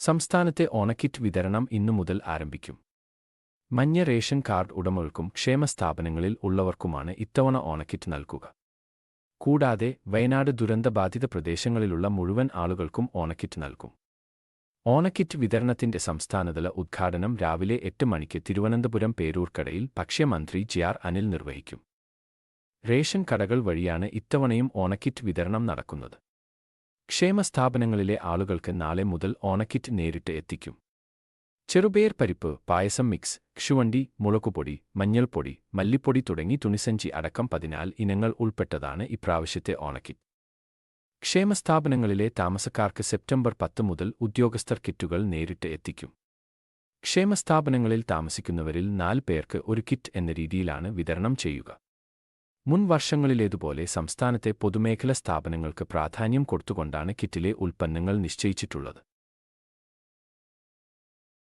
സംസ്ഥാനത്തെ ഓണക്കിറ്റ് വിതരണം ഇന്നു മുതൽ ആരംഭിക്കും. മഞ്ഞ റേഷൻ കാർഡ് ഉടമകൾക്കും ക്ഷേമസ്ഥാപനങ്ങളിൽ ഉള്ളവർക്കുമാണ് ഇത്തവണ ഓണക്കിറ്റ് നൽകുക. കൂടാതെ വയനാട് ദുരന്തബാധിത പ്രദേശങ്ങളിലുള്ള മുഴുവൻ ആളുകൾക്കും ഓണക്കിറ്റ് നൽകും. ഓണക്കിറ്റ് വിതരണത്തിന്റെ സംസ്ഥാനതല ഉദ്ഘാടനം രാവിലെ 8 മണിക്ക് തിരുവനന്തപുരം പേരൂർക്കടയിൽ ഭക്ഷ്യമന്ത്രി ജി.ആർ. അനിൽ നിർവഹിക്കും. റേഷൻ കടകൾ വഴിയാണ് ഇത്തവണയും ഓണക്കിറ്റ് വിതരണം നടക്കുന്നത്. ക്ഷേമസ്ഥാപനങ്ങളിലെ ആളുകൾക്ക് നാളെ മുതൽ ഓണക്കിറ്റ് നേരിട്ട് എത്തിക്കും. ചെറുപയർ പരിപ്പ്, പായസം മിക്സ്, കശുവണ്ടി, മുളകുപൊടി, മഞ്ഞൾപ്പൊടി, മല്ലിപ്പൊടി തുടങ്ങി തുണിസഞ്ചി അടക്കം 14 ഇനങ്ങൾ ഉൾപ്പെട്ടതാണ് ഇപ്രാവശ്യത്തെ ഓണക്കിറ്റ്. ക്ഷേമസ്ഥാപനങ്ങളിലെ താമസക്കാർക്ക് സെപ്റ്റംബർ 10 മുതൽ ഉദ്യോഗസ്ഥർ കിറ്റുകൾ നേരിട്ട് എത്തിക്കും. ക്ഷേമസ്ഥാപനങ്ങളിൽ താമസിക്കുന്നവരിൽ 4 പേർക്ക് ഒരു കിറ്റ് എന്ന രീതിയിലാണ് വിതരണം ചെയ്യുക. മുൻ വർഷങ്ങളിലേതുപോലെ സംസ്ഥാനത്തെ പൊതുമേഖലാ സ്ഥാപനങ്ങൾക്ക് പ്രാധാന്യം കൊടുത്തുകൊണ്ടാണ് കിറ്റിലെ ഉൽപ്പന്നങ്ങൾ നിശ്ചയിച്ചിട്ടുള്ളത്.